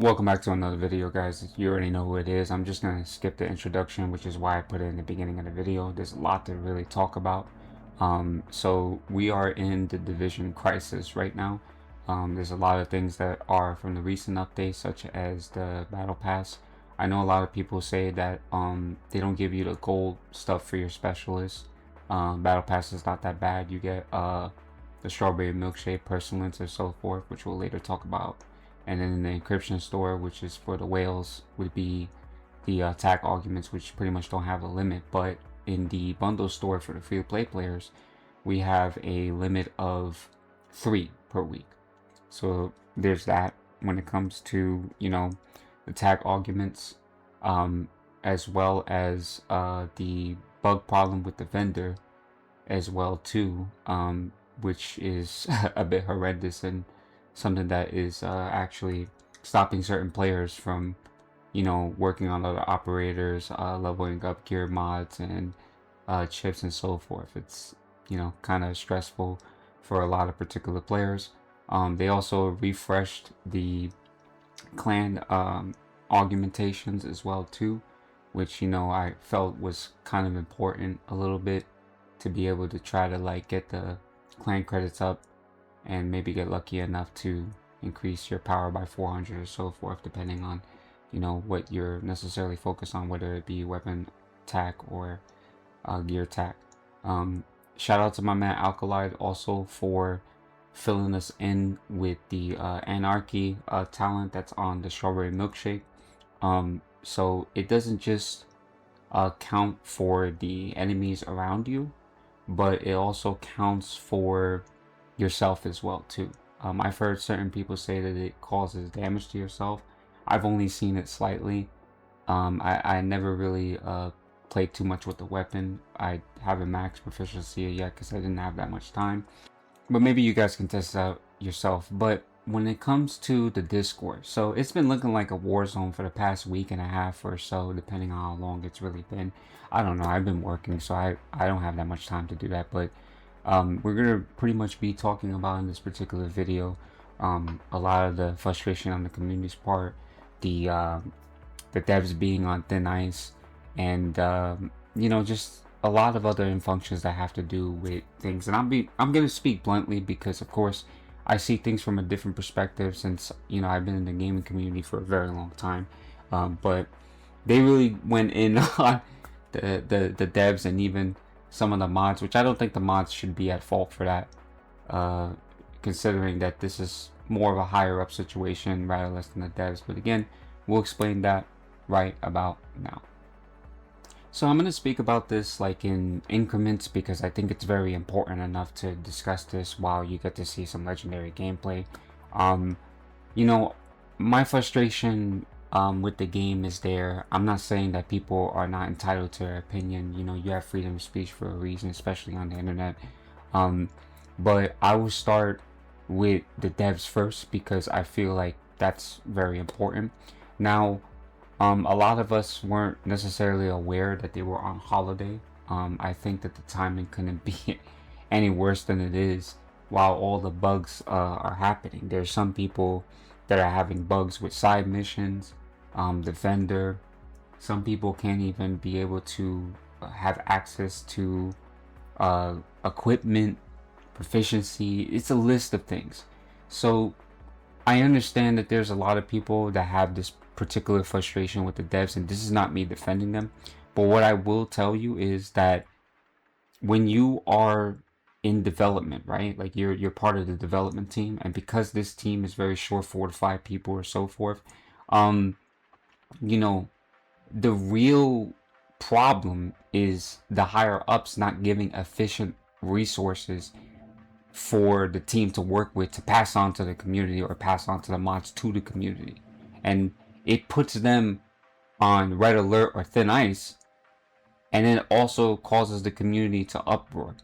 Welcome back to another video, guys. You already know who it is. I'm just gonna skip the introduction, which is why I put it in the beginning of the video. There's a lot to really talk about. So we are in the division crisis right now. There's a lot of things that are from the recent updates, such as the battle pass. I know a lot of people say that they don't give you the gold stuff for your specialists. Battle pass is not that bad. You get the strawberry milkshake, personality, and so forth, which we'll later talk about. And then in the encryption store, which is for the whales, would be the attack auguments, which pretty much don't have a limit. But in the bundle store for the free-to-play players, we have a limit of 3 per week. So there's that when it comes to, attack auguments, as well as the bug problem with the vendor as well too, which is a bit horrendous and something that is actually stopping certain players from, working on other operators, leveling up gear mods and chips and so forth. It's, kind of stressful for a lot of particular players. They also refreshed the clan augmentations as well too, which, I felt was kind of important a little bit to be able to try to get the clan credits up and maybe get lucky enough to increase your power by 400 or so forth, depending on what you're necessarily focused on, whether it be weapon attack or gear attack. Shout out to my man Alkalide also for filling us in with the anarchy talent that's on the strawberry milkshake. So it doesn't just count for the enemies around you, but it also counts for yourself as well too. I've heard certain people say that it causes damage to yourself. I've only seen it slightly. I never really played too much with the weapon. I haven't max proficiency yet because I didn't have that much time, but maybe you guys can test it out yourself. But when it comes to the Discord, so it's been looking like a war zone for the past week and a half or so, depending on how long it's really been. I don't know, I've been working, so I don't have that much time to do that, but we're gonna pretty much be talking about in this particular video a lot of the frustration on the community's part, the devs being on thin ice, and just a lot of other functions that have to do with things. And I'm gonna speak bluntly because of course I see things from a different perspective, since I've been in the gaming community for a very long time. But they really went in on the devs and even some of the mods, which I don't think the mods should be at fault for that, considering that this is more of a higher up situation rather less than the devs. But again, we'll explain that right about now. So I'm going to speak about this in increments because I think it's very important enough to discuss this while you get to see some legendary gameplay. My frustration with the game is there. I'm not saying that people are not entitled to their opinion. You have freedom of speech for a reason, especially on the internet. But I will start with the devs first because I feel like that's very important. Now, a lot of us weren't necessarily aware that they were on holiday. I think that the timing couldn't be any worse than it is while all the bugs are happening. There's some people that are having bugs with side missions, the vendor. Some people can't even be able to have access to equipment, proficiency. It's a list of things. So I understand that there's a lot of people that have this particular frustration with the devs, and this is not me defending them, but what I will tell you is that when you are in development, right, you're part of the development team, and because this team is very short, 4 to 5 people or so forth, the real problem is the higher ups not giving efficient resources for the team to work with, to pass on to the community or pass on to the mods to the community. And it puts them on red alert or thin ice, and then it also causes the community to uproar.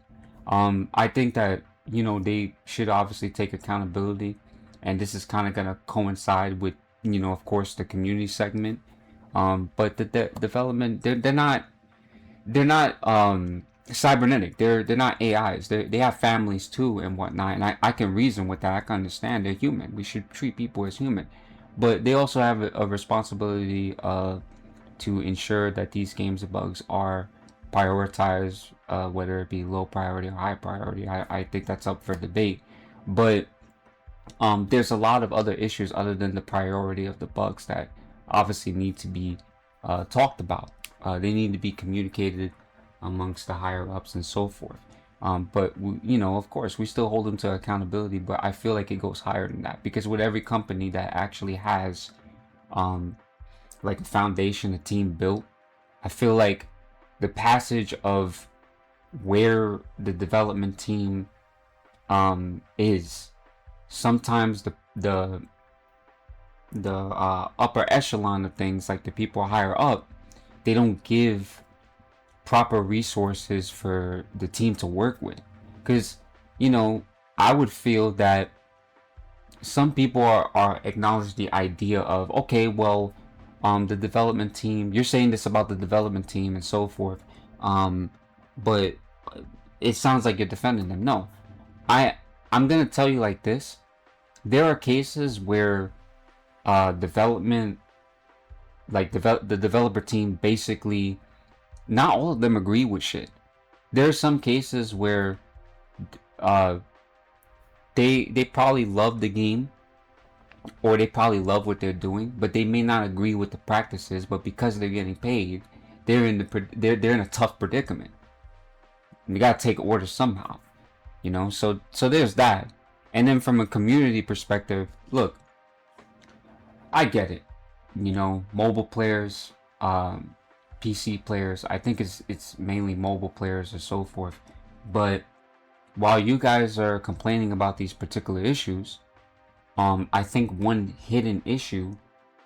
I think that they should obviously take accountability, and this is kind of gonna coincide with of course the community segment. But the development, they're not cybernetic. They're not AIs. They have families too and whatnot, and I can reason with that. I can understand they're human. We should treat people as human. but they also have a responsibility to ensure that these games and bugs are prioritized, whether it be low priority or high priority. I think that's up for debate, but there's a lot of other issues other than the priority of the bugs that obviously need to be talked about. They need to be communicated amongst the higher ups and so forth. But you know, of course, we still hold them to accountability. But I feel like it goes higher than that, because with every company that actually has like a foundation, a team built, I feel like the passage of where the development team is, sometimes the upper echelon of things, like the people higher up, they don't give proper resources for the team to work with. Because, you know, I would feel that some people are acknowledge the idea of, okay, well, the development team, you're saying this about the development team and so forth, but it sounds like you're defending them. No, I'm gonna tell you like this: there are cases where development, like the developer team, basically, not all of them agree with shit. There are some cases where they probably love the game, or they probably love what they're doing, but they may not agree with the practices. But because they're getting paid, they're in a tough predicament. And you gotta take orders somehow, you know. So there's that. And then from a community perspective, look, I get it. You know, mobile players, PC players. I think it's mainly mobile players or so forth. But while you guys are complaining about these particular issues, I think one hidden issue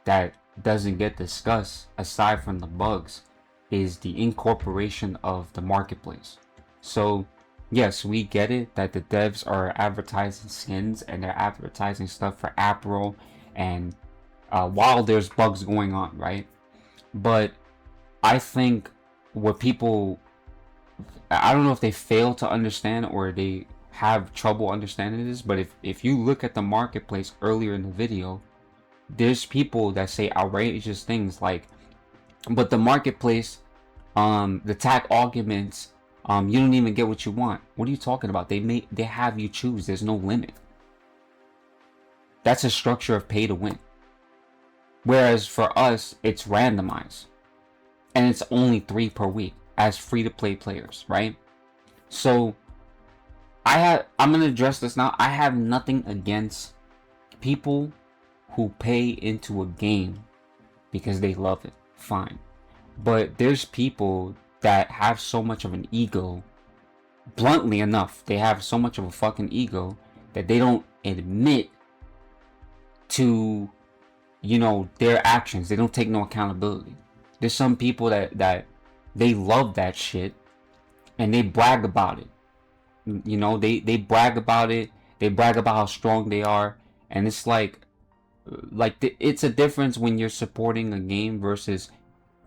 that doesn't get discussed, aside from the bugs, is the incorporation of the marketplace. So yes, we get it that the devs are advertising skins and they're advertising stuff for April, and while there's bugs going on, right? But I think what people, I don't know if they fail to understand or they have trouble understanding this, but if you look at the marketplace earlier in the video, there's people that say outrageous things like, but the marketplace, the tag auguments, you don't even get what you want. What are you talking about? They have you choose. There's no limit. That's a structure of pay to win. Whereas for us, it's randomized, and it's only 3 per week as free to play players, right? So I'm gonna address this now. I have nothing against people who pay into a game because they love it. Fine. But there's people that have so much of an ego, bluntly enough, they have so much of a fucking ego that they don't admit to, you know, their actions. They don't take no accountability. There's some people that they love that shit and they brag about it. You know, they brag about it. They brag about how strong they are, and it's like it's a difference when you're supporting a game versus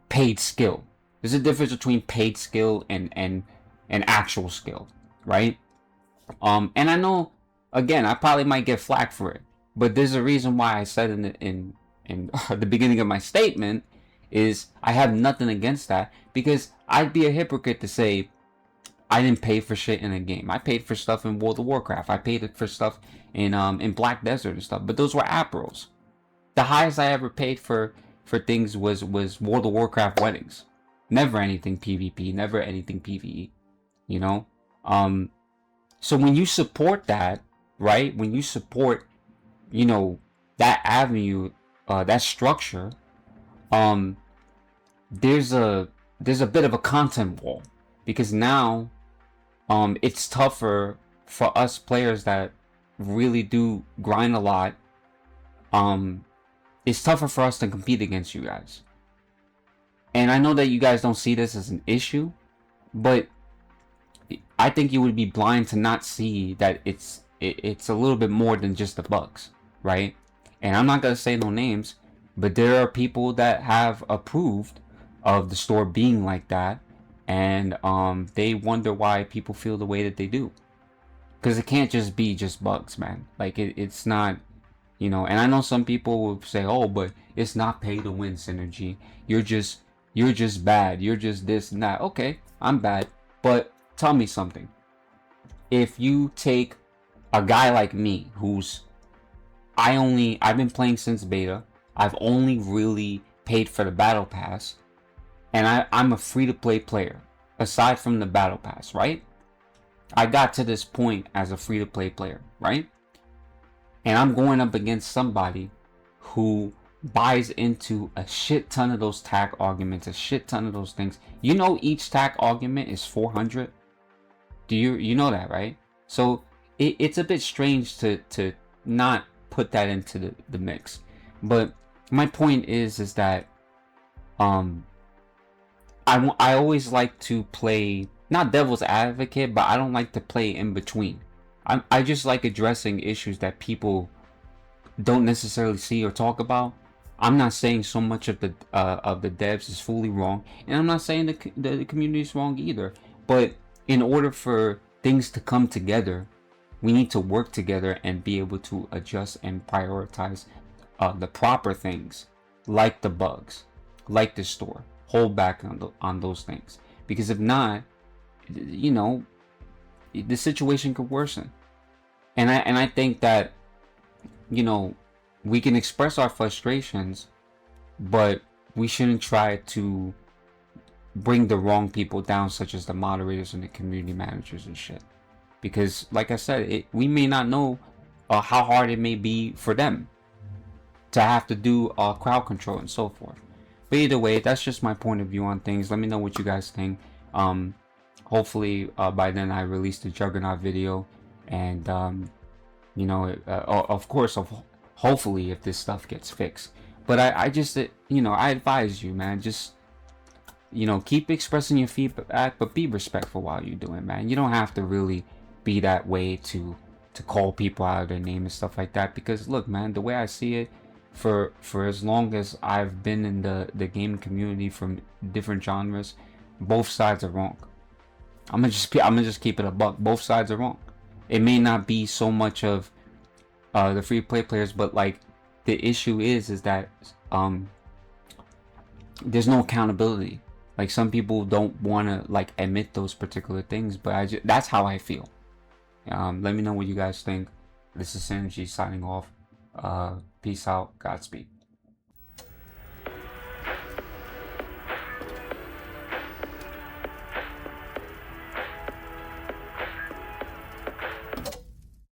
paid skill. There's a difference between paid skill and actual skill, right? And I know, again, I probably might get flack for it, but there's a reason why I said in the beginning of my statement is I have nothing against that, because I'd be a hypocrite to say I didn't pay for shit in a game. I paid for stuff in World of Warcraft. I paid for stuff in Black Desert and stuff, but those were Apros. The highest I ever paid for things was World of Warcraft weddings. Never anything PvP, never anything PvE, you know? So when you support that, right? When you support, you know, that avenue, that structure, there's a bit of a content wall, because now it's tougher for us players that really do grind a lot. It's tougher for us to compete against you guys. And I know that you guys don't see this as an issue, but I think you would be blind to not see that it's a little bit more than just the bugs, right? And I'm not gonna say no names, but there are people that have approved of the store being like that, and they wonder why people feel the way that they do, because it can't just be just bugs, man. Like it's not You know, and I know some people will say, "Oh, but it's not pay to win, Saiynergy. You're just you're just bad. You're just this and that." Okay, I'm bad, but tell me something. If you take a guy like me, who's I've been playing since beta. I've only really paid for the battle pass, and I'm a free to play player. Aside from the battle pass, right? I got to this point as a free to play player, right? And I'm going up against somebody who buys into a shit ton of those tag arguments, a shit ton of those things. You know, each tag argument is 400. Do you know that, right? So it's a bit strange to not put that into the mix. But my point is that um I always like to play not devil's advocate, but I don't like to play in between. I just like addressing issues that people don't necessarily see or talk about. I'm not saying so much of the devs is fully wrong, and I'm not saying the community is wrong either. But in order for things to come together, we need to work together and be able to adjust and prioritize the proper things, like the bugs, like the store. Hold back on those things, because if not, you know, the situation could worsen. And I think that, you know, we can express our frustrations, but we shouldn't try to bring the wrong people down, such as the moderators and the community managers and shit. Because, like I said, we may not know how hard it may be for them to have to do crowd control and so forth. But either way, that's just my point of view on things. Let me know what you guys think. Hopefully, by then I released the Juggernaut video, and you know, of course, hopefully if this stuff gets fixed. But I just, you know, I advise you, man, just, you know, keep expressing your feedback, but be respectful while you're doing it, man. You don't have to really be that way to call people out of their name and stuff like that. Because look, man, the way I see it, for as long as I've been in the gaming community from different genres, both sides are wrong. I'm gonna just keep it a buck. Both sides are wrong. It may not be so much of the free play players, but like the issue is that there's no accountability. Like, some people don't want to like admit those particular things, but that's how I feel. Let me know what you guys think. This is Saiynergy signing off. Peace out. Godspeed.